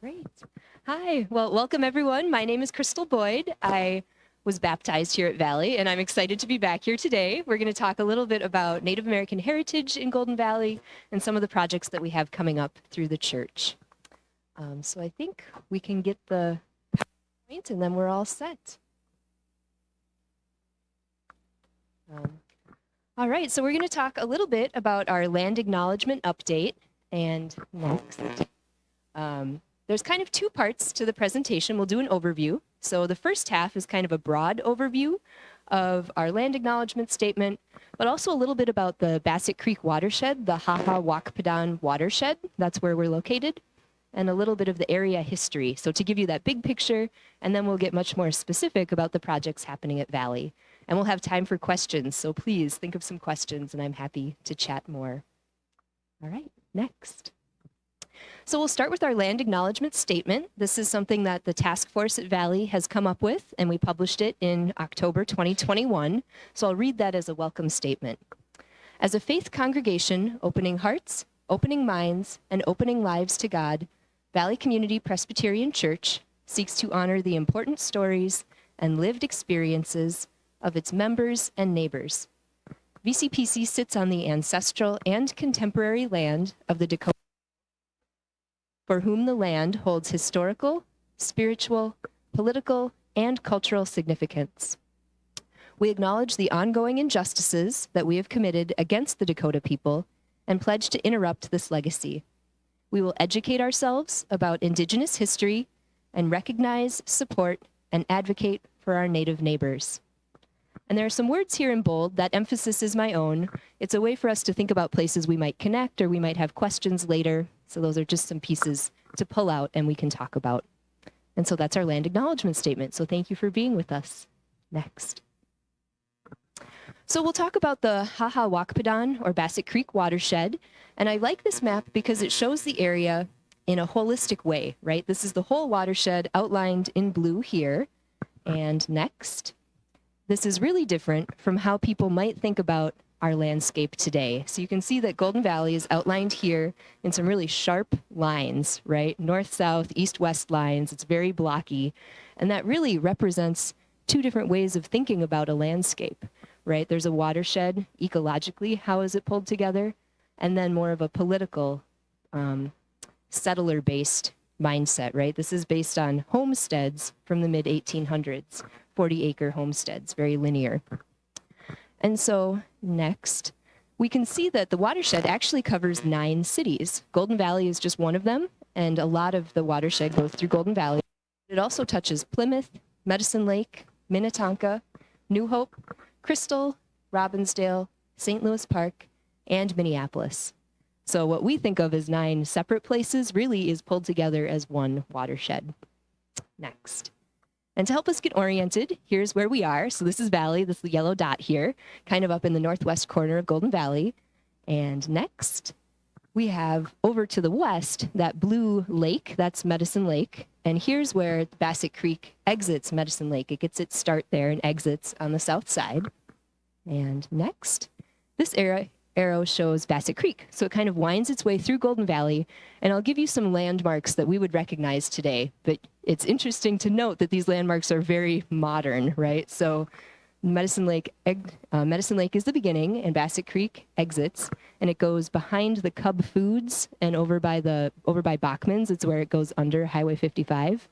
Great. Hi. Well, welcome everyone. My name is Crystal Boyd. I was baptized here at Valley, and I'm excited to be back here today. We're going to talk a little bit about Native American heritage in Golden Valley and some of the projects that we have coming up through the church. So I think we can get the PowerPoint, and then we're all set. All right, so we're going to talk a little bit about our land acknowledgement update. And next, there's kind of two parts to the presentation. We'll do an overview. So the first half is kind of a broad overview of our land acknowledgement statement, but also a little bit about the Basset Creek Watershed, the Wakpadan Watershed. That's where we're located, and a little bit of the area history. So to give you that big picture, and then we'll get much more specific about the projects happening at Valley. And we'll have time for questions, so please think of some questions, and I'm happy to chat more. All right, next. So we'll start with our land acknowledgement statement. This is something that the task force at Valley has come up with, and we published it in October 2021. So I'll read that as a welcome statement. As a faith congregation, opening hearts, opening minds, and opening lives to God, Valley Community Presbyterian Church seeks to honor the important stories and lived experiences of its members and neighbors. VCPC sits on the ancestral and contemporary land of the Dakota, for whom the land holds historical, spiritual, political, and cultural significance. We acknowledge the ongoing injustices that we have committed against the Dakota people and pledge to interrupt this legacy. We will educate ourselves about Indigenous history and recognize, support, and advocate for our Native neighbors. And there are some words here in bold. That emphasis is my own. It's a way for us to think about places we might connect or we might have questions later. So those are just some pieces to pull out and we can talk about. And so that's our land acknowledgement statement. So thank you for being with us. Next. So we'll talk about the Wakpadan or Basset Creek Watershed. And I like this map because it shows the area in a holistic way, right? This is the whole watershed outlined in blue here. And next. This is really different from how people might think about our landscape today. So you can see that Golden Valley is outlined here in some really sharp lines, right? North-south, east-west lines. It's very blocky. And that really represents two different ways of thinking about a landscape, right? There's a watershed, ecologically, how is it pulled together? And then more of a political, settler-based mindset, right? This is based on homesteads from the mid-1800s. 40-acre homesteads, very linear. And so next, we can see that the watershed actually covers 9 cities. Golden Valley is just one of them, and a lot of the watershed goes through Golden Valley. It also touches Plymouth, Medicine Lake, Minnetonka, New Hope, Crystal, Robbinsdale, St. Louis Park, and Minneapolis. So what we think of as 9 separate places really is pulled together as one watershed. Next. And to help us get oriented, here's where we are. So this is Valley, this yellow dot here, kind of up in the northwest corner of Golden Valley. And next, we have over to the west, that blue lake, that's Medicine Lake. And here's where Basset Creek exits Medicine Lake. It gets its start there and exits on the south side. And next, this arrow shows Basset Creek. So it kind of winds its way through Golden Valley, and I'll give you some landmarks that we would recognize today. But it's interesting to note that these landmarks are very modern, right? So Medicine Lake is the beginning, and Basset Creek exits, and it goes behind the Cub Foods and over by Bachman's. It's where it goes under Highway 55.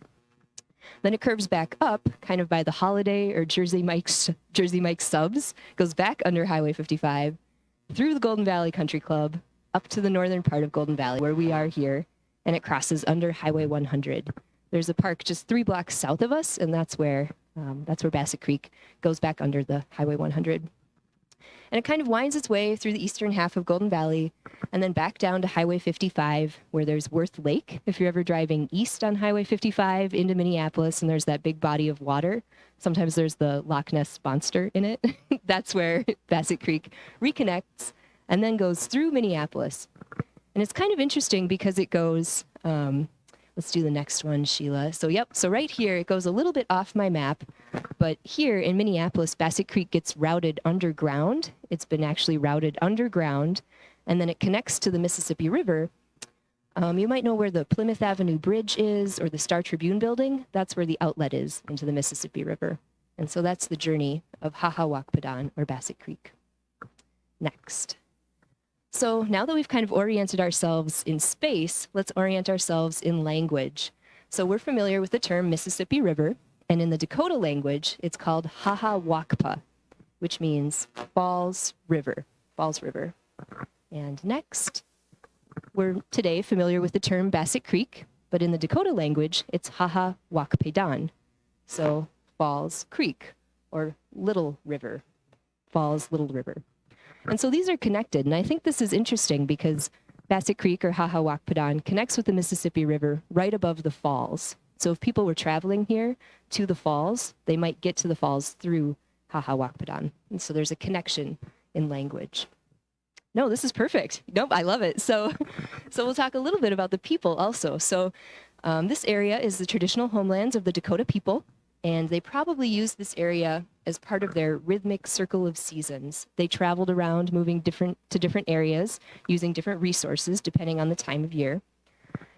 Then it curves back up, kind of by the Holiday or Jersey Mike's Subs, goes back under Highway 55, through the Golden Valley Country Club, up to the northern part of Golden Valley, where we are here, and it crosses under Highway 100. There's a park just 3 blocks south of us, and that's where Basset Creek goes back under the Highway 100. And it kind of winds its way through the eastern half of Golden Valley, and then back down to Highway 55, where there's Worth Lake. If you're ever driving east on Highway 55 into Minneapolis, and there's that big body of water, sometimes there's the Loch Ness Monster in it. That's where Basset Creek reconnects and then goes through Minneapolis. And it's kind of interesting because it goes, let's do the next one, Sheila. So right here, it goes a little bit off my map, but here in Minneapolis, Basset Creek gets routed underground. It's been actually routed underground, and then it connects to the Mississippi River You might know where the Plymouth Avenue Bridge is or the Star Tribune building. That's where the outlet is into the Mississippi River. And so that's the journey of Hahawakpadan, or Basset Creek. Next. So now that we've kind of oriented ourselves in space, let's orient ourselves in language. So we're familiar with the term Mississippi River, and in the Dakota language, it's called Hahawakpa, which means Falls River. Falls River. And next, we're today familiar with the term Basset Creek, but in the Dakota language, it's Hahawakpadan, so Falls Creek, or Little River, Falls Little River. And so these are connected, and I think this is interesting because Basset Creek, or Hahawakpadan, connects with the Mississippi River right above the falls. So if people were traveling here to the falls, they might get to the falls through Hahawakpadan. And so there's a connection in language. No, this is perfect. Nope, I love it. So we'll talk a little bit about the people also. So this area is the traditional homelands of the Dakota people, and they probably used this area as part of their rhythmic circle of seasons. They traveled around, moving to different areas, using different resources depending on the time of year.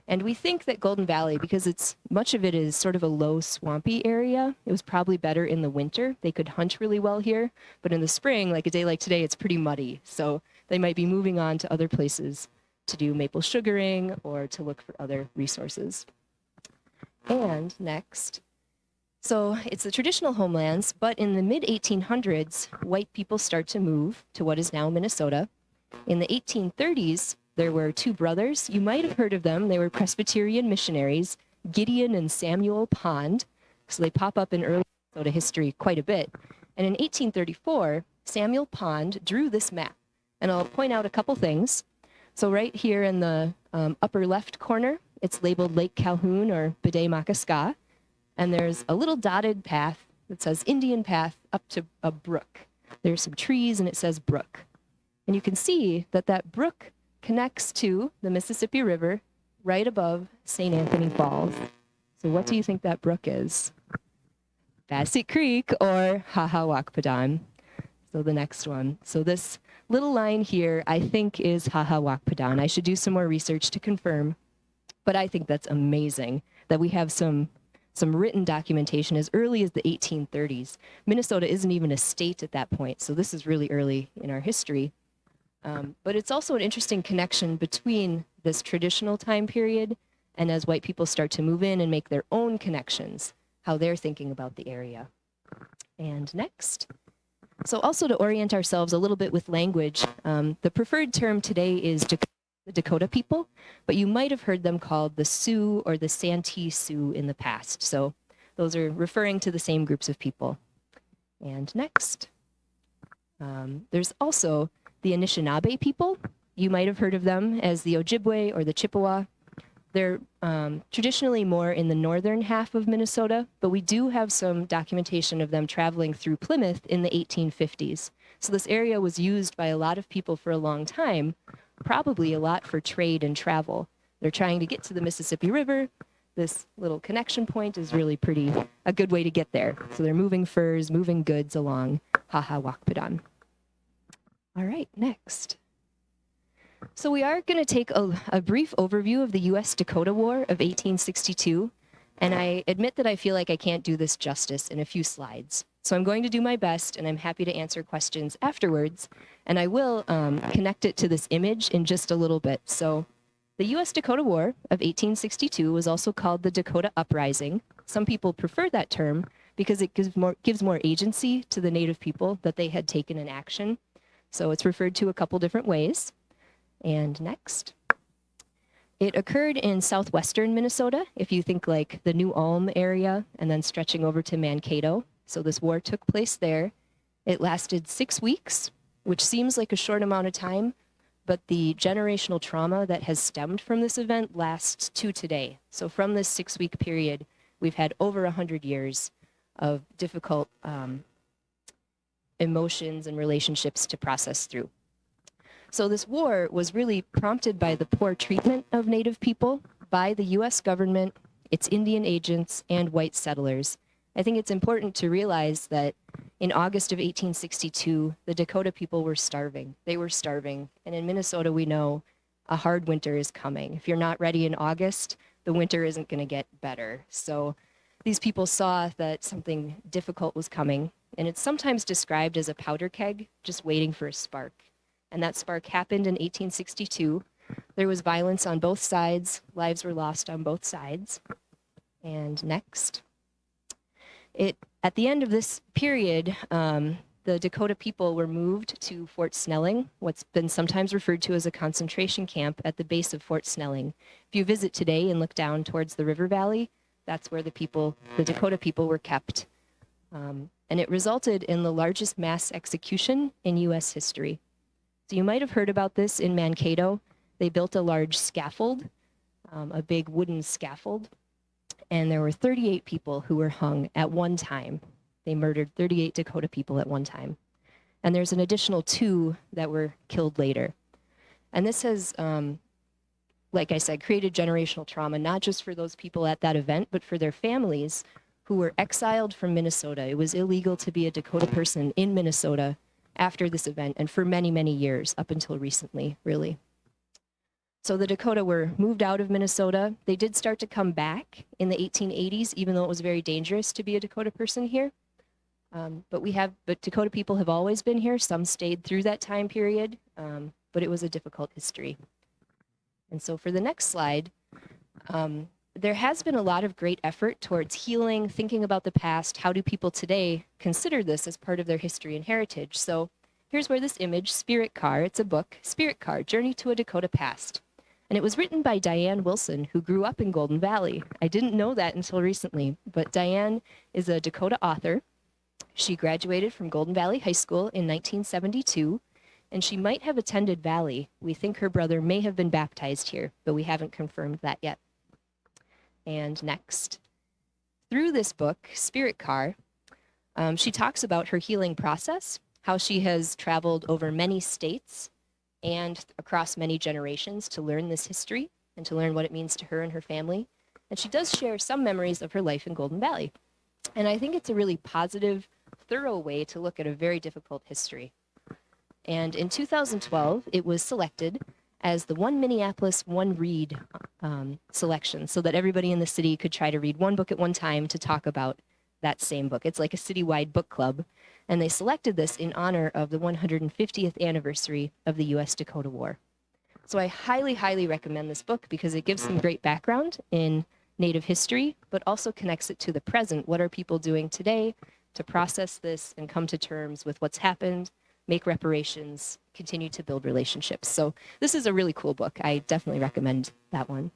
And we think that Golden Valley, because much of it is sort of a low, swampy area, it was probably better in the winter. They could hunt really well here, but in the spring, like a day like today, it's pretty muddy. So they might be moving on to other places to do maple sugaring or to look for other resources. And next, so it's the traditional homelands, but in the mid-1800s, white people start to move to what is now Minnesota. In the 1830s, there were two brothers. You might have heard of them. They were Presbyterian missionaries, Gideon and Samuel Pond. So they pop up in early Minnesota history quite a bit. And in 1834, Samuel Pond drew this map. And I'll point out a couple things. So right here in the upper left corner, it's labeled Lake Calhoun, or Bide Makaska. And there's a little dotted path that says Indian Path up to a brook. There's some trees and it says brook. And you can see that that brook connects to the Mississippi River right above St. Anthony Falls. So what do you think that brook is? Basset Creek, or Hahawakpadan. So the next one. So this little line here, I think, is Hahawakpadan. I should do some more research to confirm, but I think that's amazing that we have some written documentation as early as the 1830s. Minnesota isn't even a state at that point, so this is really early in our history. But it's also an interesting connection between this traditional time period and as white people start to move in and make their own connections, how they're thinking about the area. And next. So also to orient ourselves a little bit with language, the preferred term today is the Dakota people, but you might have heard them called the Sioux or the Santee Sioux in the past. So those are referring to the same groups of people. And next. There's also the Anishinaabe people. You might have heard of them as the Ojibwe or the Chippewa. They're traditionally more in the northern half of Minnesota, but we do have some documentation of them traveling through Plymouth in the 1850s. So this area was used by a lot of people for a long time, probably a lot for trade and travel. They're trying to get to the Mississippi River. This little connection point is really a good way to get there. So they're moving furs, moving goods along Hahawakpadan. All right, next. So we are going to take a brief overview of the Us Dakota War of 1862, and I admit that I feel like I can't do this justice in a few slides. So I'm going to do my best, and I'm happy to answer questions afterwards, and I will connect it to this image in just a little bit. So the Us Dakota War of 1862 was also called the Dakota Uprising. Some people prefer that term because it gives more agency to the Native people that they had taken in action. So it's referred to a couple different ways. And next. It occurred in southwestern Minnesota, if you think like the New Ulm area and then stretching over to Mankato. So this war took place there. It lasted 6 weeks, which seems like a short amount of time, but the generational trauma that has stemmed from this event lasts to today. So from this 6-week period, we've had over 100 years of difficult emotions and relationships to process through. So this war was really prompted by the poor treatment of Native people by the U.S. government, its Indian agents, and white settlers. I think it's important to realize that in August of 1862, the Dakota people were starving. They were starving. And in Minnesota, we know a hard winter is coming. If you're not ready in August, the winter isn't going to get better. So these people saw that something difficult was coming, and it's sometimes described as a powder keg just waiting for a spark. And that spark happened in 1862. There was violence on both sides. Lives were lost on both sides. And next. At the end of this period, the Dakota people were moved to Fort Snelling, what's been sometimes referred to as a concentration camp at the base of Fort Snelling. If you visit today and look down towards the river valley, that's where the Dakota people were kept. And it resulted in the largest mass execution in U.S. history. So you might have heard about this in Mankato. They built a large scaffold, a big wooden scaffold, and there were 38 people who were hung at one time. They murdered 38 Dakota people at one time. And there's an additional 2 that were killed later. And this has, like I said, created generational trauma, not just for those people at that event, but for their families who were exiled from Minnesota. It was illegal to be a Dakota person in Minnesota after this event, and for many, many years, up until recently, really. So the Dakota were moved out of Minnesota. They did start to come back in the 1880s, even though it was very dangerous to be a Dakota person here. But Dakota people have always been here. Some stayed through that time period, but it was a difficult history. And so for the next slide, there has been a lot of great effort towards healing, thinking about the past. How do people today consider this as part of their history and heritage? So here's where this image, Spirit Car, it's a book, Spirit Car, Journey to a Dakota Past. And it was written by Diane Wilson, who grew up in Golden Valley. I didn't know that until recently, but Diane is a Dakota author. She graduated from Golden Valley High School in 1972, and she might have attended Valley. We think her brother may have been baptized here, but we haven't confirmed that yet. And next. Through this book, Spirit Car, she talks about her healing process, how she has traveled over many states and across many generations to learn this history and to learn what it means to her and her family. And she does share some memories of her life in Golden Valley. And I think it's a really positive, thorough way to look at a very difficult history. And in 2012, it was selected as the One Minneapolis, One Read selection, so that everybody in the city could try to read one book at one time to talk about that same book. It's like a citywide book club. And they selected this in honor of the 150th anniversary of the Us Dakota War. So I highly, highly recommend this book because it gives some great background in Native history, but also connects it to the present. What are people doing today to process this and come to terms with what's happened, make reparations, continue to build relationships? So this is a really cool book. I definitely recommend that one.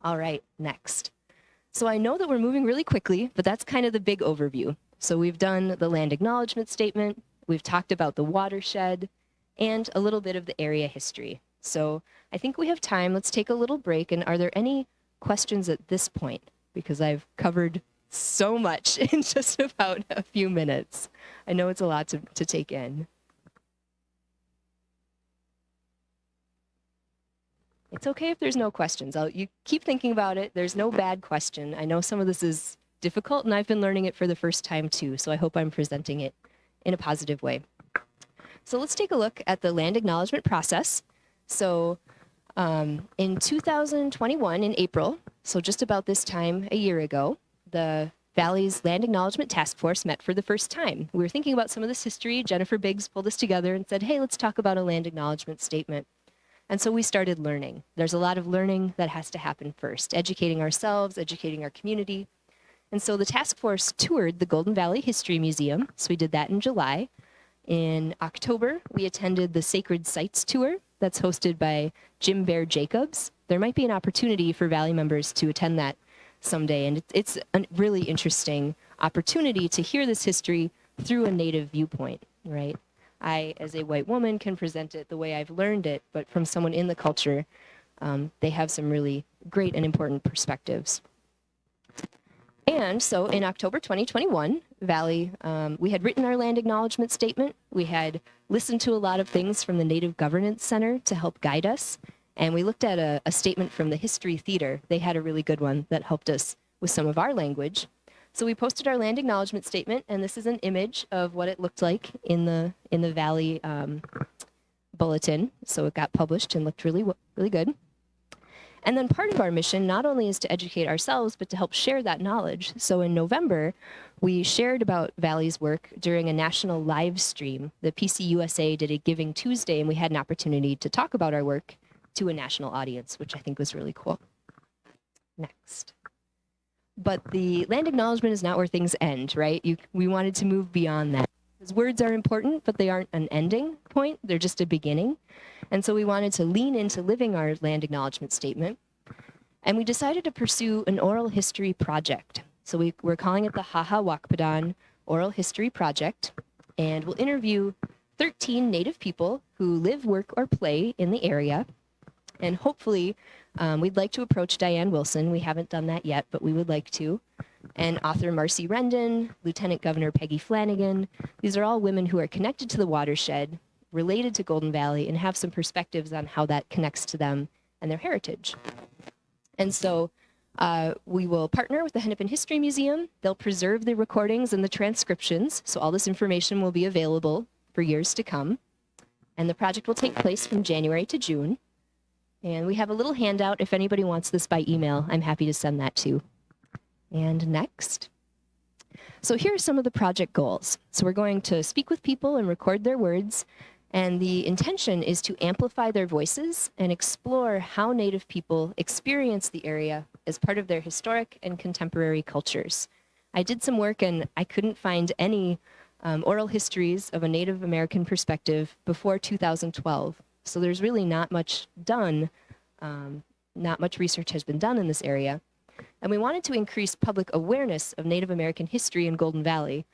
All right, next. So I know that we're moving really quickly, but that's kind of the big overview. So we've done the land acknowledgement statement, we've talked about the watershed, and a little bit of the area history. So I think we have time. Let's take a little break. And are there any questions at this point? Because I've covered so much in just about a few minutes. I know it's a lot to take in. It's okay if there's no questions. You keep thinking about it. There's no bad question. I know some of this is difficult, and I've been learning it for the first time too, so I hope I'm presenting it in a positive way. So let's take a look at the land acknowledgement process. So in 2021, in April, so just about this time a year ago, the Valley's Land Acknowledgement Task Force met for the first time. We were thinking about some of this history. Jennifer Biggs pulled us together and said, hey, let's talk about a land acknowledgement statement. And so we started learning. There's a lot of learning that has to happen first, educating ourselves, educating our community. And so the task force toured the Golden Valley History Museum. So we did that in July. In October, we attended the Sacred Sites Tour that's hosted by Jim Bear Jacobs. There might be an opportunity for Valley members to attend that someday. And it's a really interesting opportunity to hear this history through a Native viewpoint, right? I, as a white woman, can present it the way I've learned it, but from someone in the culture, they have some really great and important perspectives. And so in October 2021, Valley, we had written our land acknowledgement statement. We had listened to a lot of things from the Native Governance Center to help guide us. And we looked at a statement from the History Theater. They had a really good one that helped us with some of our language. So we posted our land acknowledgement statement, and this is an image of what it looked like in the Valley bulletin, so it got published and looked really good. And then part of our mission not only is to educate ourselves, but to help share that knowledge. So in November, we shared about Valley's work during a national live stream. The PCUSA did a Giving Tuesday, and we had an opportunity to talk about our work to a national audience, which I think was really cool. Next. But the land acknowledgement is not where things end, right? We wanted to move beyond that. Because words are important, but they aren't an ending point. They're just a beginning. And so we wanted to lean into living our land acknowledgement statement. And we decided to pursue an oral history project. So we're calling it the Haha Wakpadan Oral History Project. And we'll interview 13 Native people who live, work, or play in the area. And hopefully, we'd like to approach Diane Wilson. We haven't done that yet, but we would like to. And author Marcy Rendon, Lieutenant Governor Peggy Flanagan. These are all women who are connected to the watershed, related to Golden Valley, and have some perspectives on how that connects to them and their heritage. And so we will partner with the Hennepin History Museum. They'll preserve the recordings and the transcriptions, so all this information will be available for years to come. And the project will take place from January to June. And we have a little handout. If anybody wants this by email, I'm happy to send that too. And next. So here are some of the project goals. So we're going to speak with people and record their words. And the intention is to amplify their voices and explore how Native people experience the area as part of their historic and contemporary cultures. I did some work and I couldn't find any oral histories of a Native American perspective before 2012. So there's really not much done, not much research has been done in this area. And we wanted to increase public awareness of Native American history in Golden Valley.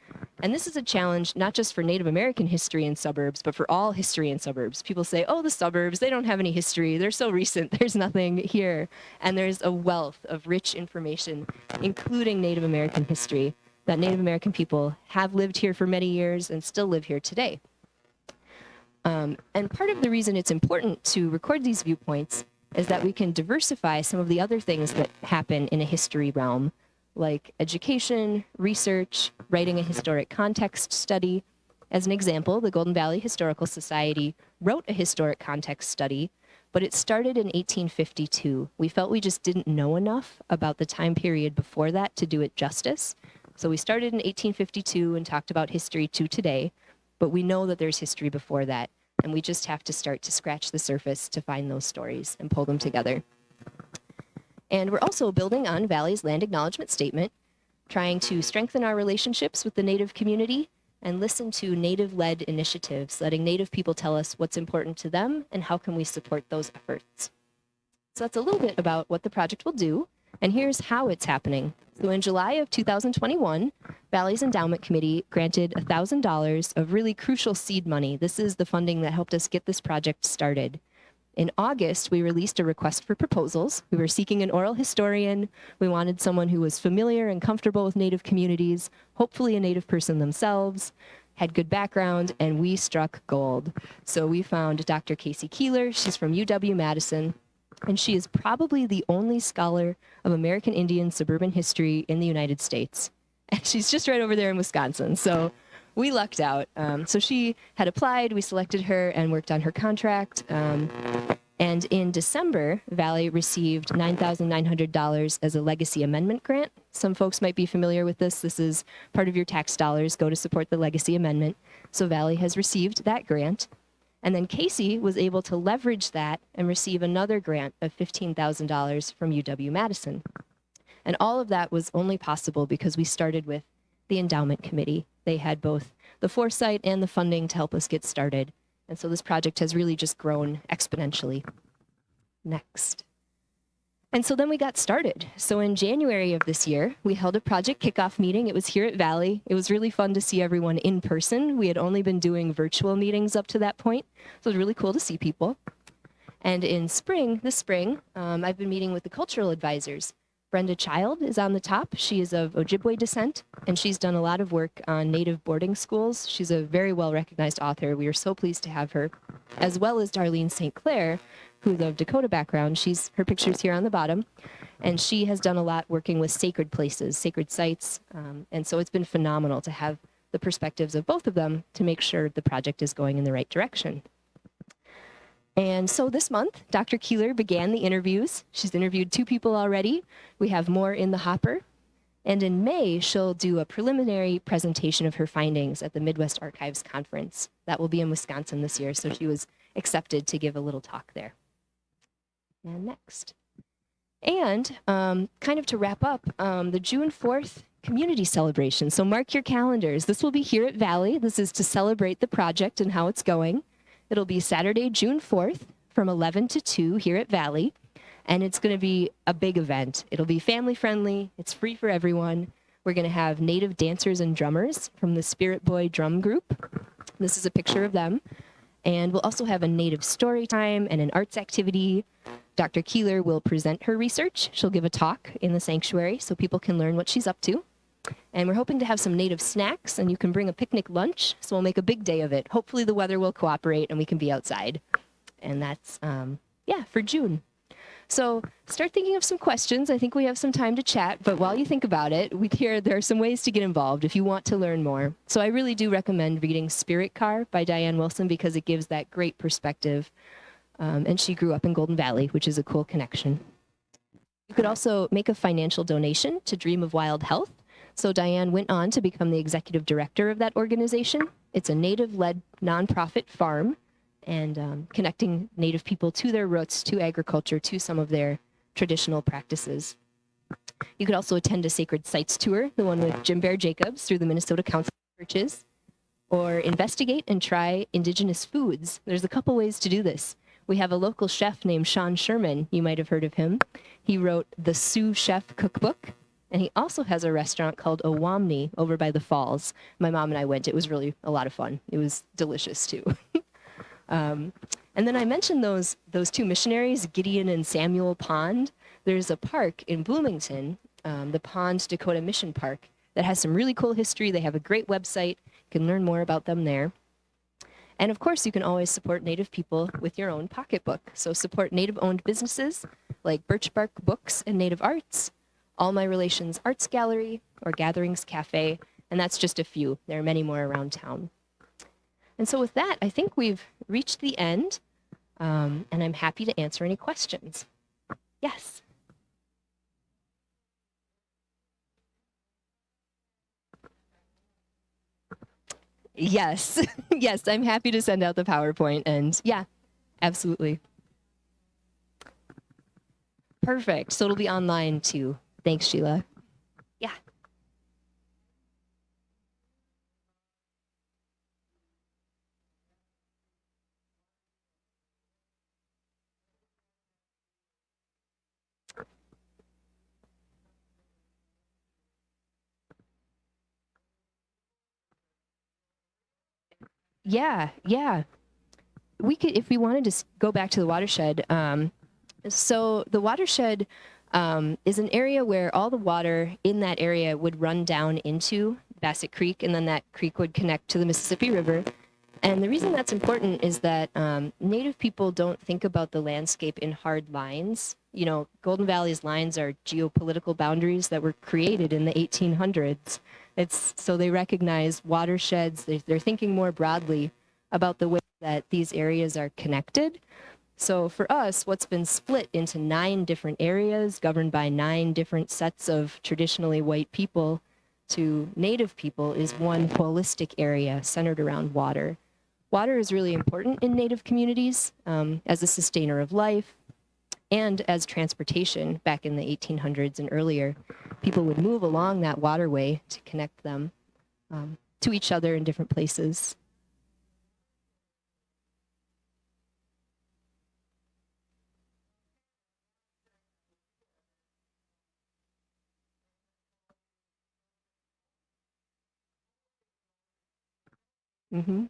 And this is a challenge not just for Native American history in suburbs, but for all history in suburbs. People say, oh, the suburbs, they don't have any history. They're so recent. There's nothing here. And there's a wealth of rich information, including Native American history, that Native American people have lived here for many years and still live here today. And part of the reason it's important to record these viewpoints is that we can diversify some of the other things that happen in a history realm, like education, research, writing a historic context study. As an example, the Golden Valley Historical Society wrote a historic context study, but it started in 1852. We felt we just didn't know enough about the time period before that to do it justice. So we started in 1852 and talked about history to today, but we know that there's history before that. And we just have to start to scratch the surface to find those stories and pull them together. And we're also building on Valley's land acknowledgement statement, trying to strengthen our relationships with the Native community and listen to Native-led initiatives, letting Native people tell us what's important to them and how can we support those efforts. So that's a little bit about what the project will do, and here's how it's happening. So in July of 2021, Valley's Endowment Committee granted $1,000 of really crucial seed money. This is the funding that helped us get this project started. In August, we released a request for proposals. We were seeking an oral historian. We wanted someone who was familiar and comfortable with Native communities, hopefully a Native person themselves, had good background, and we struck gold. So we found Dr. Casey Keeler. She's from UW-Madison. And she is probably the only scholar of American Indian suburban history in the United States. And she's just right over there in Wisconsin. So we lucked out. So she had applied, we selected her and worked on her contract. And in December, Valley received $9,900 as a legacy amendment grant. Some folks might be familiar with this. This is part of your tax dollars go to support the legacy amendment. So Valley has received that grant. And then Casey was able to leverage that and receive another grant of $15,000 from UW-Madison. And all of that was only possible because we started with the Endowment Committee. They had both the foresight and the funding to help us get started. And so this project has really just grown exponentially. Next. And so then we got started. So in January of this year, we held a project kickoff meeting. It was here at Valley. It was really fun to see everyone in person. We had only been doing virtual meetings up to that point. So it was really cool to see people. And in this spring, I've been meeting with the cultural advisors. Brenda Child is on the top. She is of Ojibwe descent, and she's done a lot of work on Native boarding schools. She's a very well-recognized author. We are so pleased to have her, as well as Darlene St. Clair, who's of Dakota background. Her picture's here on the bottom, and she has done a lot working with sacred places, sacred sites, and so it's been phenomenal to have the perspectives of both of them to make sure the project is going in the right direction. And so this month, Dr. Keeler began the interviews. She's interviewed 2 people already. We have more in the hopper. And in May, she'll do a preliminary presentation of her findings at the Midwest Archives Conference. That will be in Wisconsin this year, so she was accepted to give a little talk there. And next. And kind of to wrap up, the June 4th community celebration. So mark your calendars. This will be here at Valley. This is to celebrate the project and how it's going. It'll be Saturday, June 4th from 11 to 2 here at Valley. And it's going to be a big event. It'll be family friendly. It's free for everyone. We're going to have native dancers and drummers from the Spirit Boy Drum Group. This is a picture of them. And we'll also have a native story time and an arts activity. Dr. Keeler will present her research. She'll give a talk in the sanctuary so people can learn what she's up to. And we're hoping to have some native snacks, and you can bring a picnic lunch. So we'll make a big day of it. Hopefully the weather will cooperate and we can be outside. And that's, for June. So start thinking of some questions. I think we have some time to chat, but while you think about it, there are some ways to get involved if you want to learn more. So I really do recommend reading Spirit Car by Diane Wilson because it gives that great perspective. And she grew up in Golden Valley, which is a cool connection. You could also make a financial donation to Dream of Wild Health. So Diane went on to become the executive director of that organization. It's a native-led nonprofit farm and connecting Native people to their roots, to agriculture, to some of their traditional practices. You could also attend a Sacred Sites tour, the one with Jim Bear Jacobs through the Minnesota Council of Churches, or investigate and try indigenous foods. There's a couple ways to do this. We have a local chef named Sean Sherman. You might have heard of him. He wrote the Sioux Chef Cookbook, and he also has a restaurant called Owamni over by the falls. My mom and I went. It was really a lot of fun. It was delicious, too. And then I mentioned those 2 missionaries, Gideon and Samuel Pond. There's a park in Bloomington, the Pond Dakota Mission Park, that has some really cool history. They have a great website. You can learn more about them there. And of course, you can always support Native people with your own pocketbook. So support Native-owned businesses like Birch Bark Books and Native Arts, All My Relations Arts Gallery, or Gatherings Cafe, and that's just a few. There are many more around town. And so with that, I think we've reached the end, and I'm happy to answer any questions. Yes? Yes. Yes, I'm happy to send out the PowerPoint, and yeah, absolutely. Perfect. So it'll be online, too. Thanks, Sheila. Yeah. Yeah. We could, if we wanted to go back to the watershed. So the watershed is an area where all the water in that area would run down into Basset Creek, and then that creek would connect to the Mississippi River. And the reason that's important is that Native people don't think about the landscape in hard lines. You know, Golden Valley's lines are geopolitical boundaries that were created in the 1800s. So they recognize watersheds. They're thinking more broadly about the way that these areas are connected. So for us, what's been split into 9 different areas governed by 9 different sets of traditionally white people to Native people is one holistic area centered around water. Water is really important in Native communities as a sustainer of life and as transportation back in the 1800s and earlier. People would move along that waterway to connect them to each other in different places. Mm-hmm.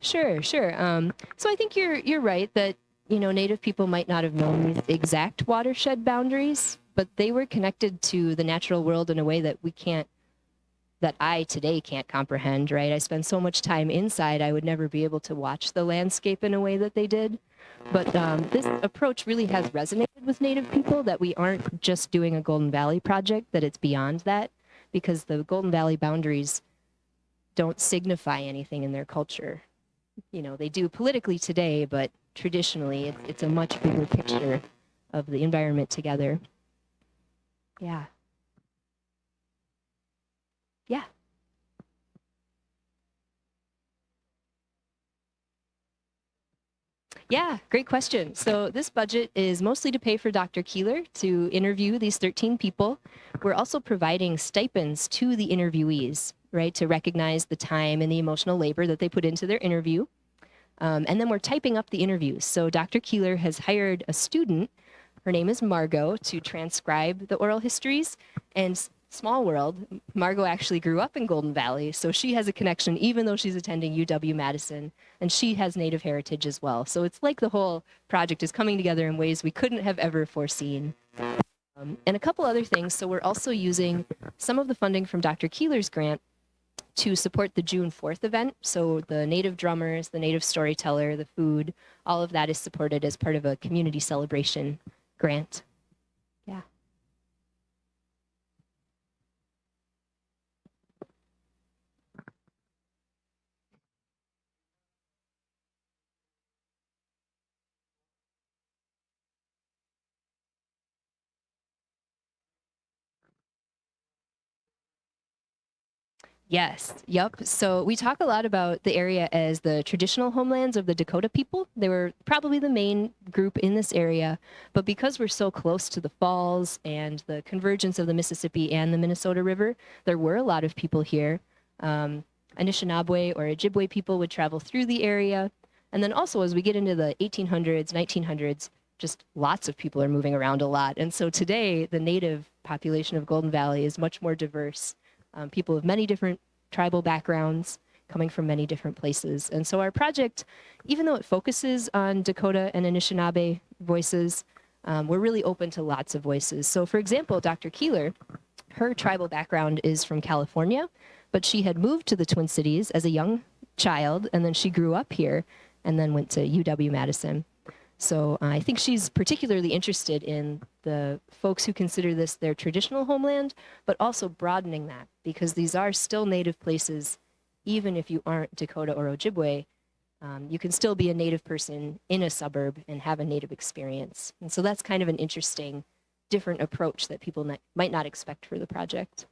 Sure. So I think you're right that, you know, Native people might not have known these exact watershed boundaries, but they were connected to the natural world in a way that that I today can't comprehend, right? I spend so much time inside, I would never be able to watch the landscape in a way that they did. But this approach really has resonated with Native people, that we aren't just doing a Golden Valley project, that it's beyond that, because the Golden Valley boundaries don't signify anything in their culture. You know, they do politically today, but traditionally it's a much bigger picture of the environment together. Yeah. Yeah. Yeah, great question. So this budget is mostly to pay for Dr. Keeler to interview these 13 people. We're also providing stipends to the interviewees, right, to recognize the time and the emotional labor that they put into their interview. And then we're typing up the interviews. So Dr. Keeler has hired a student, her name is Margot, to transcribe the oral histories. And small world, Margot actually grew up in Golden Valley, so she has a connection even though she's attending UW-Madison, and she has Native heritage as well. So it's like the whole project is coming together in ways we couldn't have ever foreseen. And a couple other things. So we're also using some of the funding from Dr. Keeler's grant to support the June 4th event. So the Native drummers, the Native storyteller, the food, all of that is supported as part of a community celebration grant. Yeah. Yes, yep. So we talk a lot about the area as the traditional homelands of the Dakota people. They were probably the main group in this area, but because we're so close to the falls and the convergence of the Mississippi and the Minnesota River, there were a lot of people here. Anishinaabe or Ojibwe people would travel through the area. And then also as we get into the 1800s, 1900s, just lots of people are moving around a lot. And so today, the Native population of Golden Valley is much more diverse. People of many different tribal backgrounds coming from many different places. And so our project, even though it focuses on Dakota and Anishinaabe voices, we're really open to lots of voices. So for example, Dr. Keeler, her tribal background is from California, but she had moved to the Twin Cities as a young child, and then she grew up here and then went to UW-Madison. So I think she's particularly interested in the folks who consider this their traditional homeland, but also broadening that, because these are still Native places, even if you aren't Dakota or Ojibwe. You can still be a Native person in a suburb and have a Native experience. And so that's kind of an interesting, different approach that people might not expect for the project.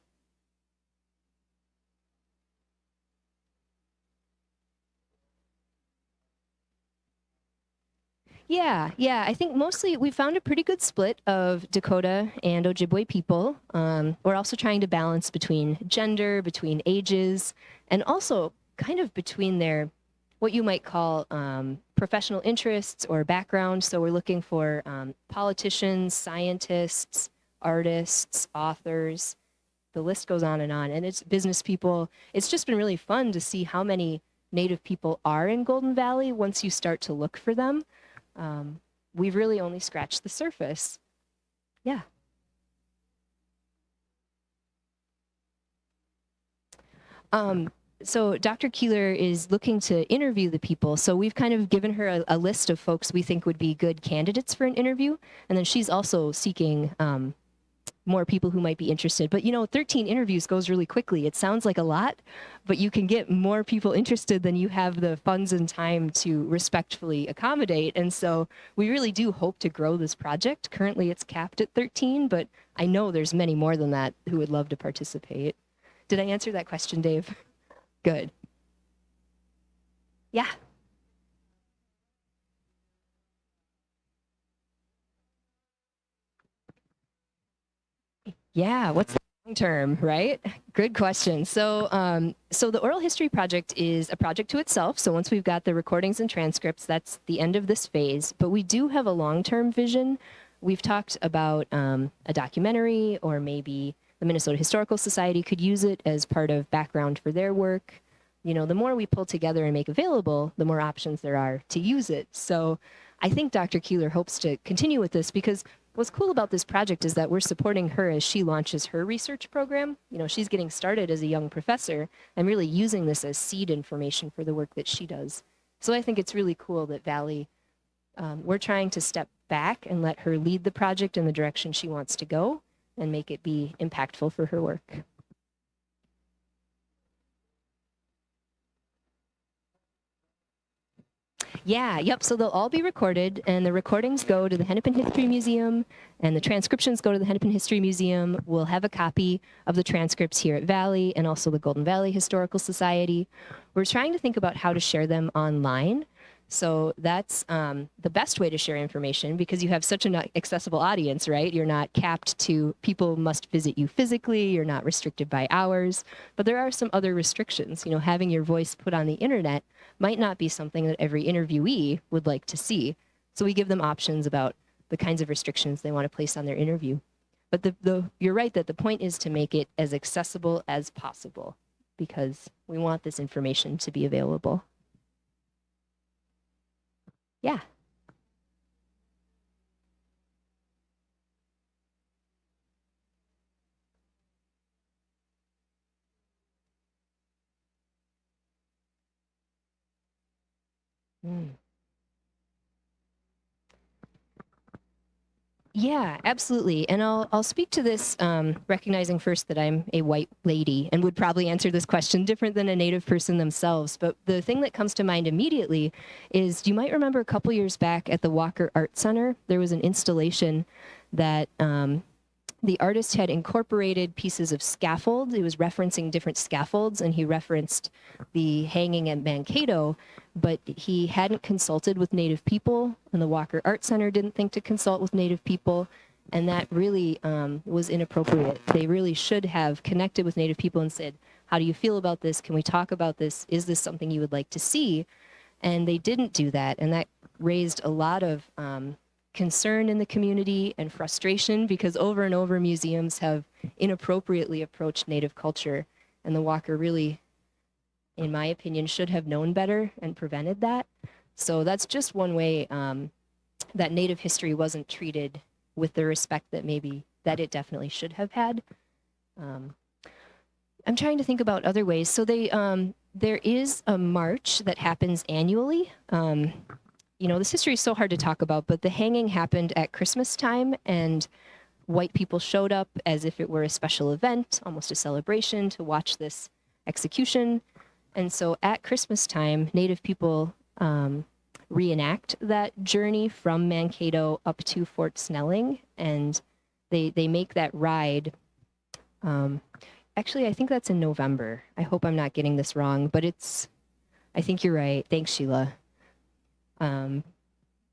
Yeah, I think mostly we found a pretty good split of Dakota and Ojibwe people. We're also trying to balance between gender, between ages, and also kind of between their, what you might call professional interests or background. So we're looking for politicians, scientists, artists, authors. The list goes on, and it's business people. It's just been really fun to see how many Native people are in Golden Valley once you start to look for them. We've really only scratched the surface. Yeah. So Dr. Keeler is looking to interview the people. So we've kind of given her a list of folks we think would be good candidates for an interview. And then she's also seeking more people who might be interested. But 13 interviews goes really quickly. It sounds like a lot, but you can get more people interested than you have the funds and time to respectfully accommodate. And so we really do hope to grow this project. Currently it's capped at 13, but I know there's many more than that who would love to participate. Did I answer that question, Dave? Good. Yeah. Yeah, what's the long term, right? Good question. So the Oral History Project is a project to itself. So once we've got the recordings and transcripts, that's the end of this phase. But we do have a long-term vision. We've talked about a documentary, or maybe the Minnesota Historical Society could use it as part of background for their work. The more we pull together and make available, the more options there are to use it. So I think Dr. Keeler hopes to continue with this, because what's cool about this project is that we're supporting her as she launches her research program. She's getting started as a young professor and really using this as seed information for the work that she does. So I think it's really cool that Valley, we're trying to step back and let her lead the project in the direction she wants to go and make it be impactful for her work. Yeah, yep. So they'll all be recorded, and the recordings go to the Hennepin History Museum, and the transcriptions go to the Hennepin History Museum. We'll have a copy of the transcripts here at Valley and also the Golden Valley Historical Society. We're trying to think about how to share them online. So that's the best way to share information because you have such an accessible audience, right? You're not capped to people must visit you physically. You're not restricted by hours. But there are some other restrictions. You know, having your voice put on the internet might not be something that every interviewee would like to see. So we give them options about the kinds of restrictions they want to place on their interview. But you're right that the point is to make it as accessible as possible because we want this information to be available. Yeah. Yeah, absolutely. And I'll speak to this, recognizing first that I'm a white lady and would probably answer this question different than a Native person themselves. But the thing that comes to mind immediately is you might remember a couple years back at the Walker Art Center, there was an installation that the artist had incorporated pieces of scaffold. He was referencing different scaffolds, and he referenced the hanging at Mankato, but he hadn't consulted with Native people, and the Walker Art Center didn't think to consult with Native people, and that really was inappropriate. They really should have connected with Native people and said, how do you feel about this? Can we talk about this? Is this something you would like to see? And they didn't do that, and that raised a lot of concern in the community and frustration because over and over museums have inappropriately approached Native culture, and the Walker really, in my opinion, should have known better and prevented that. So that's just one way that Native history wasn't treated with the respect that that it definitely should have had. I'm trying to think about other ways. So there is a march that happens annually. You know, this history is so hard to talk about, but the hanging happened at Christmas time, and white people showed up as if it were a special event, almost a celebration, to watch this execution. And so at Christmas time, Native people reenact that journey from Mankato up to Fort Snelling, and they make that ride. Actually, I think that's in November. I hope I'm not getting this wrong, but I think you're right. Thanks, Sheila.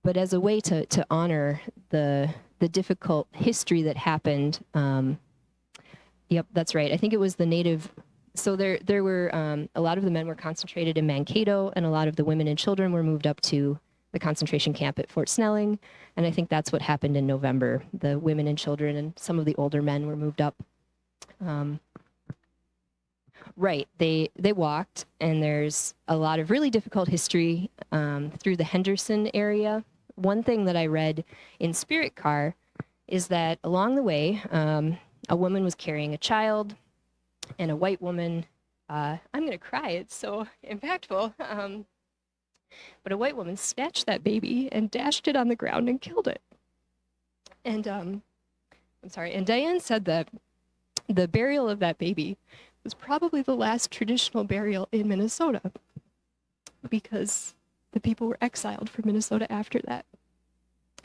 But as a way to honor the difficult history that happened, yep, that's right. I think it was the Native. So there were a lot of the men were concentrated in Mankato, and a lot of the women and children were moved up to the concentration camp at Fort Snelling. And I think that's what happened in November. The women and children and some of the older men were moved up. Right, they walked, and there's a lot of really difficult history through the Henderson area. One thing that I read in Spirit Car is that along the way, a woman was carrying a child, and a white woman, I'm going to cry, it's so impactful, but a white woman snatched that baby and dashed it on the ground and killed it. And I'm sorry, and Diane said that the burial of that baby was probably the last traditional burial in Minnesota because the people were exiled from Minnesota after that.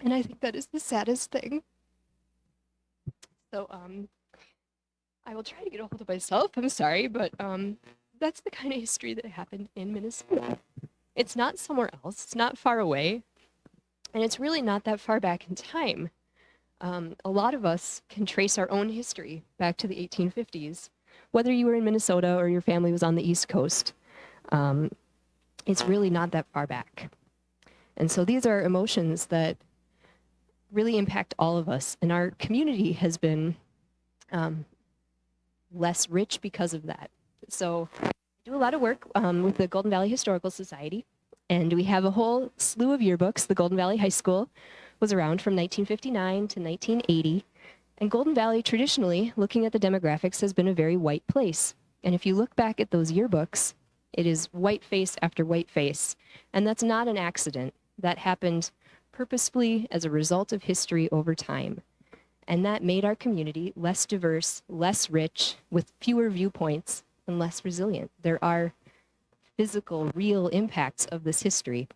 And I think that is the saddest thing. So I will try to get a hold of myself. I'm sorry, but that's the kind of history that happened in Minnesota. It's not somewhere else. It's not far away. And it's really not that far back in time. A lot of us can trace our own history back to the 1850s. Whether you were in Minnesota or your family was on the East Coast, it's really not that far back. And so these are emotions that really impact all of us. And our community has been less rich because of that. So I do a lot of work with the Golden Valley Historical Society. And we have a whole slew of yearbooks. The Golden Valley High School was around from 1959 to 1980. And Golden Valley, traditionally, looking at the demographics, has been a very white place. And if you look back at those yearbooks, it is white face after white face. And that's not an accident. That happened purposefully as a result of history over time. And that made our community less diverse, less rich, with fewer viewpoints, and less resilient. There are physical, real impacts of this history.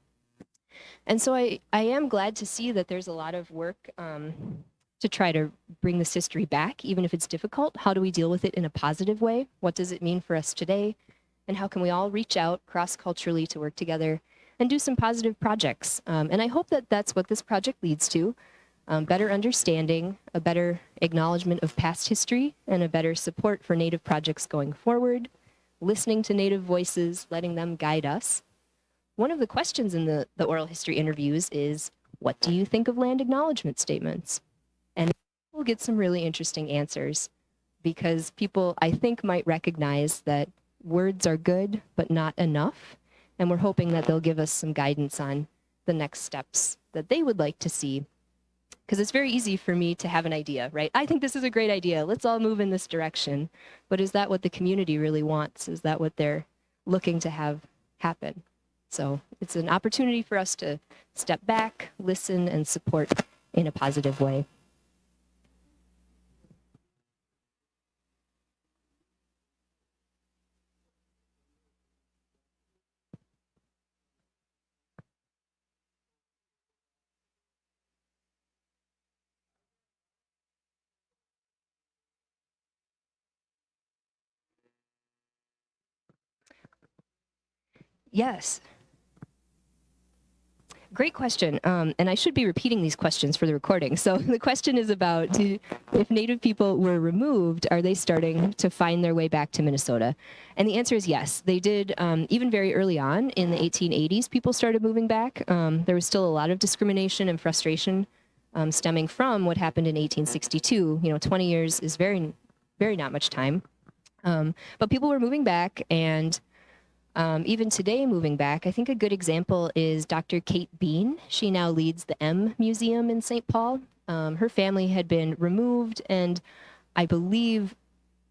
And so I am glad to see that there's a lot of work to try to bring this history back, even if it's difficult. How do we deal with it in a positive way? What does it mean for us today? And how can we all reach out cross-culturally to work together and do some positive projects? And I hope that that's what this project leads to. Better understanding, a better acknowledgement of past history, and a better support for Native projects going forward, listening to Native voices, letting them guide us. One of the questions in the oral history interviews is, what do you think of land acknowledgement statements? And we'll get some really interesting answers, because people, I think, might recognize that words are good, but not enough. And we're hoping that they'll give us some guidance on the next steps that they would like to see. Because it's very easy for me to have an idea, right? I think this is a great idea. Let's all move in this direction. But is that what the community really wants? Is that what they're looking to have happen? So it's an opportunity for us to step back, listen, and support in a positive way. Yes. Great question. And I should be repeating these questions for the recording. So the question is about, if Native people were removed, are they starting to find their way back to Minnesota? And the answer is yes. They did, even very early on in the 1880s, people started moving back. There was still a lot of discrimination and frustration stemming from what happened in 1862. 20 years is very, very not much time. But people were moving back, and even today, moving back, I think a good example is Dr. Kate Bean. She now leads the M Museum in St. Paul. Her family had been removed, and I believe,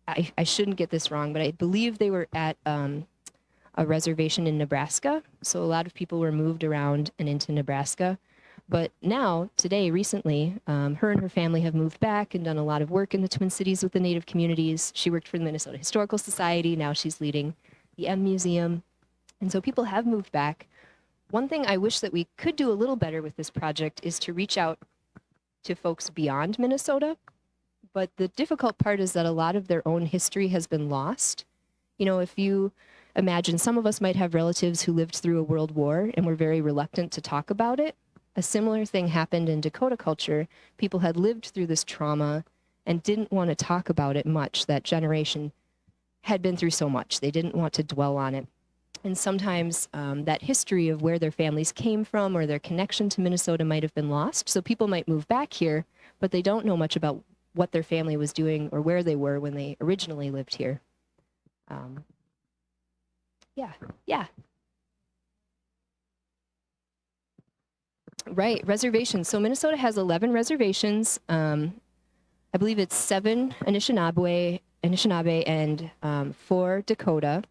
I shouldn't get this wrong, but I believe they were at a reservation in Nebraska. So a lot of people were moved around and into Nebraska. But now, today, recently, her and her family have moved back and done a lot of work in the Twin Cities with the Native communities. She worked for the Minnesota Historical Society. Now she's leading the M Museum. And so people have moved back. One thing I wish that we could do a little better with this project is to reach out to folks beyond Minnesota. But the difficult part is that a lot of their own history has been lost. If you imagine, some of us might have relatives who lived through a world war and were very reluctant to talk about it. A similar thing happened in Dakota culture. People had lived through this trauma and didn't want to talk about it much. That generation had been through so much. They didn't want to dwell on it. And sometimes that history of where their families came from or their connection to Minnesota might have been lost. So people might move back here, but they don't know much about what their family was doing or where they were when they originally lived here. Yeah. Right, reservations. So Minnesota has 11 reservations. I believe it's 7 Anishinaabe and 4 Dakota.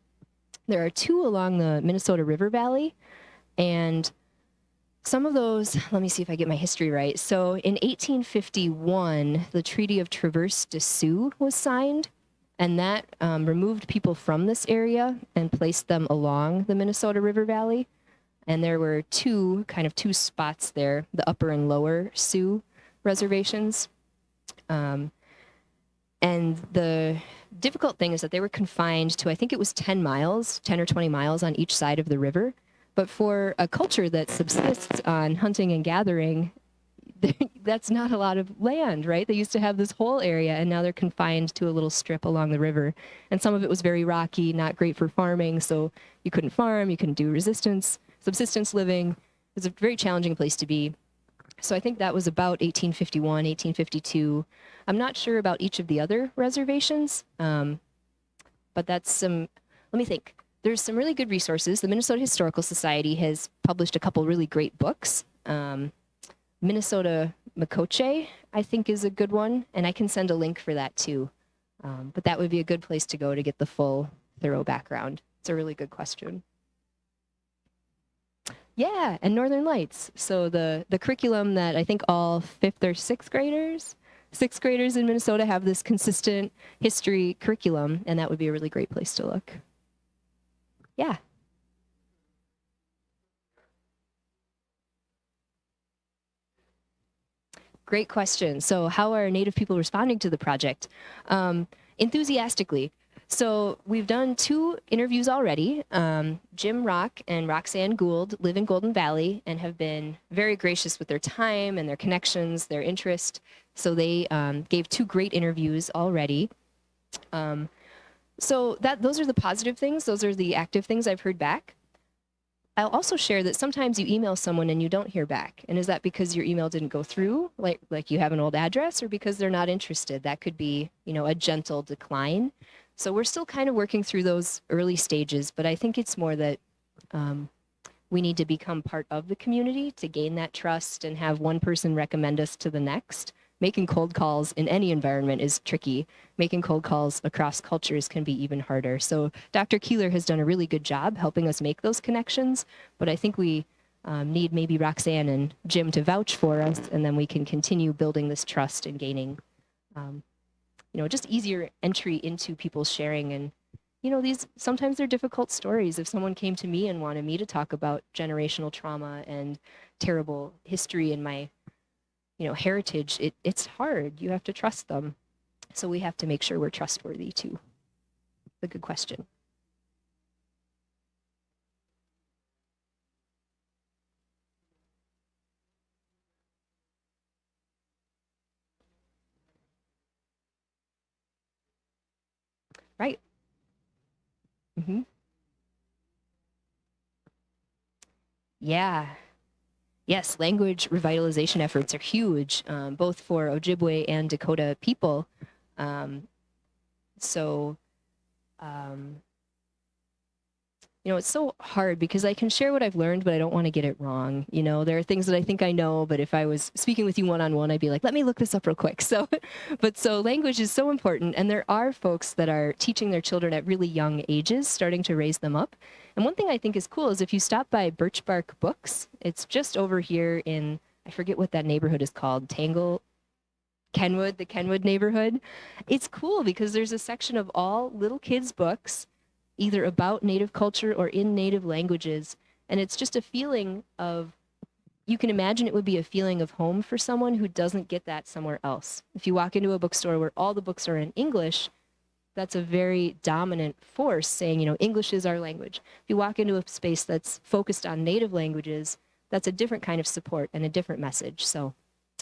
There are 2 along the Minnesota River Valley, and some of those, let me see if I get my history right. So in 1851, the Treaty of Traverse de Sioux was signed, and that removed people from this area and placed them along the Minnesota River Valley. And there were two spots there, the upper and lower Sioux reservations. And the difficult thing is that they were confined to, I think it was 10 or 20 miles on each side of the river. But for a culture that subsists on hunting and gathering, that's not a lot of land, right? They used to have this whole area, and now they're confined to a little strip along the river. And some of it was very rocky, not great for farming, so you couldn't farm, you couldn't do subsistence living. It was a very challenging place to be. So I think that was about 1851, 1852. I'm not sure about each of the other reservations, but that's let me think. There's some really good resources. The Minnesota Historical Society has published a couple really great books. Minnesota Makoche, I think, is a good one, and I can send a link for that too. But that would be a good place to go to get the full, thorough background. It's a really good question. Yeah, and Northern Lights. So the curriculum that I think all sixth graders in Minnesota have this consistent history curriculum, and that would be a really great place to look. Yeah. Great question. So how are Native people responding to the project? Enthusiastically. So we've done 2 interviews already. Jim Rock and Roxanne Gould live in Golden Valley and have been very gracious with their time and their connections, their interest. So they gave 2 great interviews already. So those are the positive things. Those are the active things I've heard back. I'll also share that sometimes you email someone and you don't hear back. And is that because your email didn't go through, like you have an old address, or because they're not interested? That could be, a gentle decline. So we're still kind of working through those early stages, but I think it's more that we need to become part of the community to gain that trust and have one person recommend us to the next. Making cold calls in any environment is tricky. Making cold calls across cultures can be even harder. So Dr. Keeler has done a really good job helping us make those connections, but I think we need maybe Roxanne and Jim to vouch for us, and then we can continue building this trust and gaining, just easier entry into people's sharing. And, sometimes they're difficult stories. If someone came to me and wanted me to talk about generational trauma and terrible history in my heritage, it's hard. You have to trust them. So we have to make sure we're trustworthy too. A good question. Right. Mm-hmm. Yeah. Yes, language revitalization efforts are huge, both for Ojibwe and Dakota people. So, it's so hard because I can share what I've learned, but I don't want to get it wrong. There are things that I think I know, but if I was speaking with you one-on-one, I'd be like, let me look this up real quick. So language is so important. And there are folks that are teaching their children at really young ages, starting to raise them up. And one thing I think is cool is if you stop by Birch Bark Books, it's just over here in, I forget what that neighborhood is called, Kenwood, the Kenwood neighborhood. It's cool because there's a section of all little kids' books, either about Native culture or in Native languages. And it's just a feeling of, you can imagine it would be a feeling of home for someone who doesn't get that somewhere else. If you walk into a bookstore where all the books are in English, that's a very dominant force saying, English is our language. If you walk into a space that's focused on Native languages, that's a different kind of support and a different message. So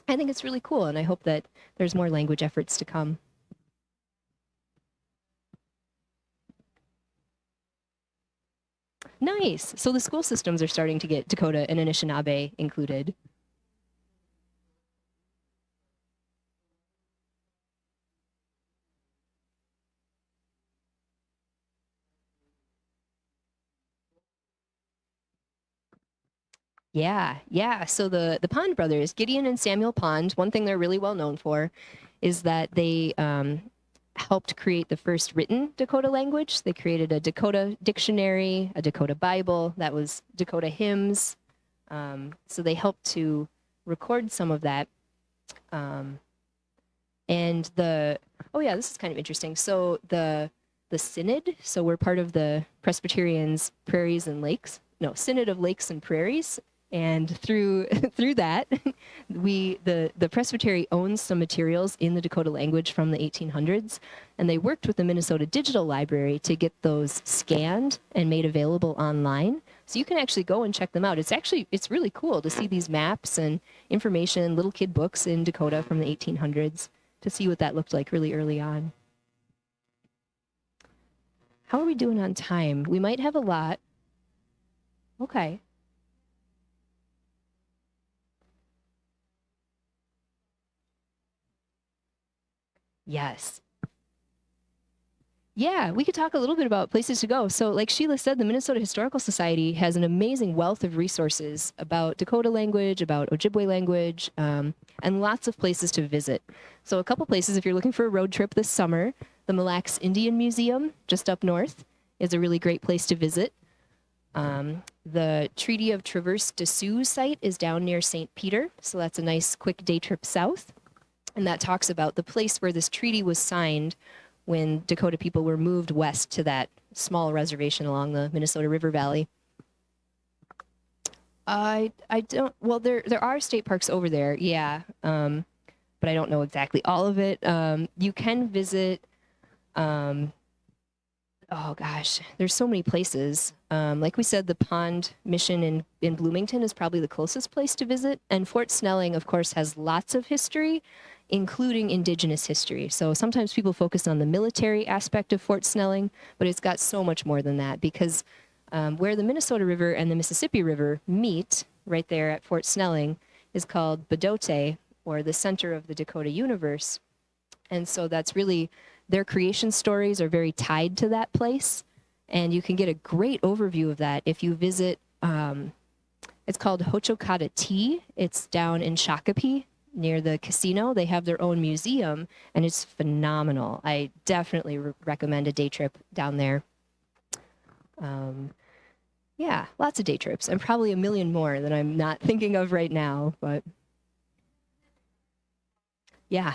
I think it's really cool, and I hope that there's more language efforts to come. Nice. So the school systems are starting to get Dakota and Anishinaabe included. Yeah. So the Pond brothers, Gideon and Samuel Pond, one thing they're really well known for is that they helped create the first written Dakota language. They created a Dakota dictionary, a Dakota Bible, that was Dakota hymns. So they helped to record some of that. And this is kind of interesting. So the Synod, so we're part of the Presbyterians Prairies and Lakes, Synod of Lakes and Prairies. And through that, the presbytery owns some materials in the Dakota language from the 1800s, and they worked with the Minnesota Digital Library to get those scanned and made available online. So you can actually go and check them out. It's really cool to see these maps and information, little kid books in Dakota from the 1800s, to see what that looked like really early on. How are we doing on time? We might have a lot. Okay. Yes. Yeah, we could talk a little bit about places to go. So like Sheila said, the Minnesota Historical Society has an amazing wealth of resources about Dakota language, about Ojibwe language, and lots of places to visit. So a couple places, if you're looking for a road trip this summer, the Mille Lacs Indian Museum, just up north, is a really great place to visit. The Treaty of Traverse des Sioux site is down near St. Peter, so that's a nice quick day trip south. And that talks about the place where this treaty was signed when Dakota people were moved west to that small reservation along the Minnesota River Valley. I don't, well, there are state parks over there, yeah, but I don't know exactly all of it. You can visit, oh gosh, there's so many places. Like we said, the Pond Mission in Bloomington is probably the closest place to visit. And Fort Snelling, of course, has lots of history, including Indigenous history. So sometimes people focus on the military aspect of Fort Snelling, but it's got so much more than that because where the Minnesota River and the Mississippi River meet right there at Fort Snelling is called Bedote, or the center of the Dakota universe. And so that's really, their creation stories are very tied to that place. And you can get a great overview of that if you visit, it's called Hochokata Tea. It's down in Shakopee near the casino. They have their own museum and it's phenomenal. I definitely recommend a day trip down there. Yeah, lots of day trips and probably a million more that I'm not thinking of right now, but yeah.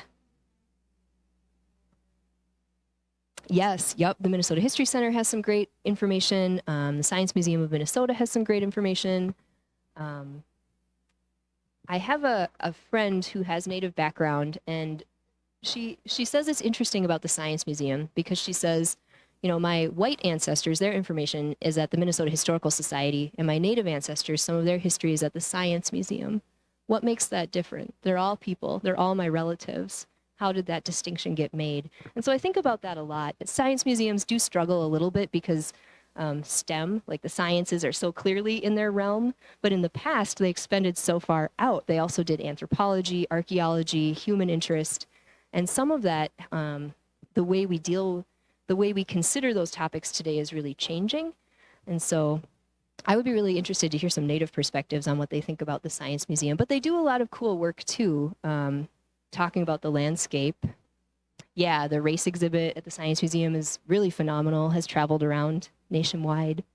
Yes, yep. The Minnesota History Center has some great information. The Science Museum of Minnesota has some great information. I have a friend who has Native background, and she says it's interesting about the Science Museum because she says, you know, my white ancestors, their information is at the Minnesota Historical Society, and my Native ancestors, some of their history is at the Science Museum. What makes that different? They're all people. They're all my relatives. How did that distinction get made? And so I think about that a lot. Science museums do struggle a little bit because STEM, like the sciences, are so clearly in their realm. But in the past, they expanded so far out. They also did anthropology, archaeology, human interest. And some of that, the way we consider those topics today is really changing. And so I would be really interested to hear some Native perspectives on what they think about the Science Museum. But they do a lot of cool work too, talking about the landscape. Yeah, the race exhibit at the Science Museum is really phenomenal, has traveled around nationwide.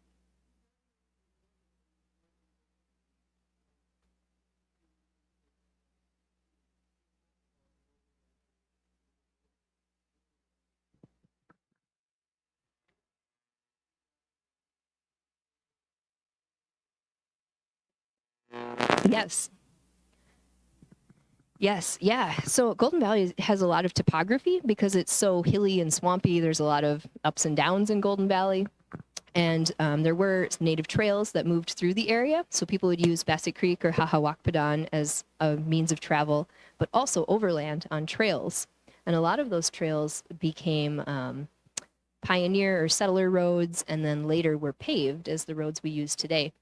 Yes. Yes, yeah. So Golden Valley has a lot of topography because it's so hilly and swampy. There's a lot of ups and downs in Golden Valley. And there were native trails that moved through the area. So people would use Basset Creek or Hahawakpadan as a means of travel, but also overland on trails. And a lot of those trails became pioneer or settler roads and then later were paved as the roads we use today.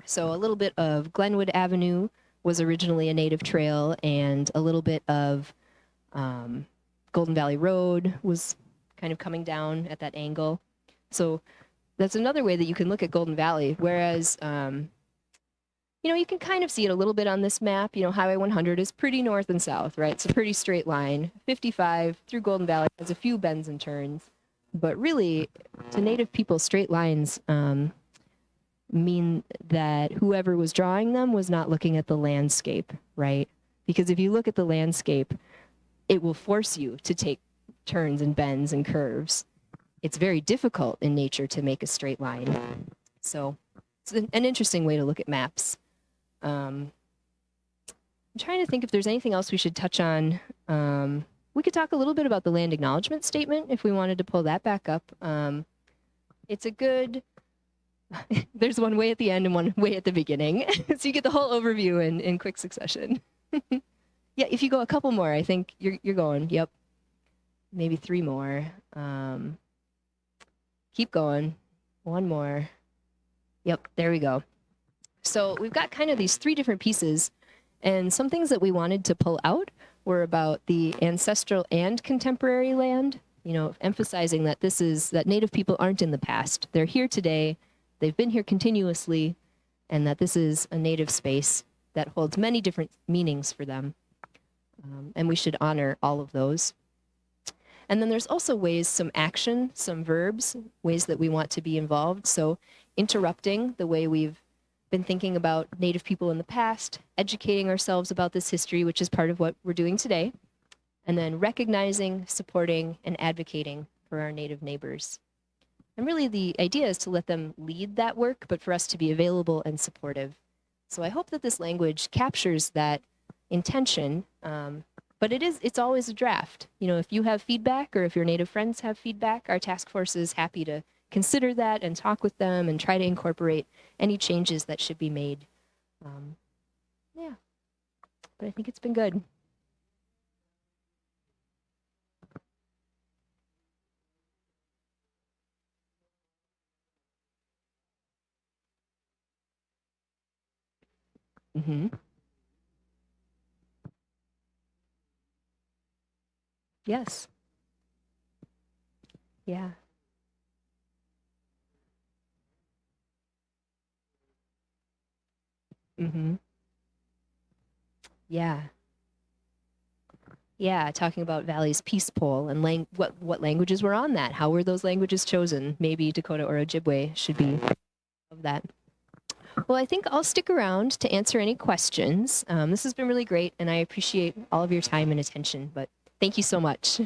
So a little bit of Glenwood Avenue was originally a native trail, and a little bit of Golden Valley Road was kind of coming down at that angle. So that's another way that you can look at Golden Valley, whereas, you know, you can kind of see it a little bit on this map. You know, Highway 100 is pretty north and south, right? It's a pretty straight line. 55 through Golden Valley has a few bends and turns, but really, to Native people, straight lines mean that whoever was drawing them was not looking at the landscape, right? Because if you look at the landscape, it will force you to take turns and bends and curves. It's very difficult in nature to make a straight line. So it's an interesting way to look at maps. I'm trying to think if there's anything else we should touch on. We could talk a little bit about the land acknowledgement statement if we wanted to pull that back up. It's a good... There's one way at the end and one way at the beginning. So you get the whole overview in quick succession. Yeah, if you go a couple more, I think you're going. Yep. Maybe 3 more. Keep going. 1 more. Yep, there we go. So we've got kind of these 3 different pieces, and some things that we wanted to pull out were about the ancestral and contemporary land, you know, emphasizing that that Native people aren't in the past. They're here today. They've been here continuously, and that this is a Native space that holds many different meanings for them. And we should honor all of those. And then there's also ways, some action, some verbs, ways that we want to be involved. So interrupting the way we've been thinking about Native people in the past, educating ourselves about this history, which is part of what we're doing today, and then recognizing, supporting, and advocating for our Native neighbors. And really the idea is to let them lead that work, but for us to be available and supportive. So I hope that this language captures that intention, but it's always a draft. You know, if you have feedback or if your Native friends have feedback, our task force is happy to consider that and talk with them and try to incorporate any changes that should be made. Yeah, but I think it's been good. Mm-hmm. Yes. Yeah. Mm-hmm. Yeah. Yeah, talking about Valley's Peace Poll and what languages were on that. How were those languages chosen? Maybe Dakota or Ojibwe should be of that. Well, I think I'll stick around to answer any questions. This has been really great, and I appreciate all of your time and attention, but thank you so much.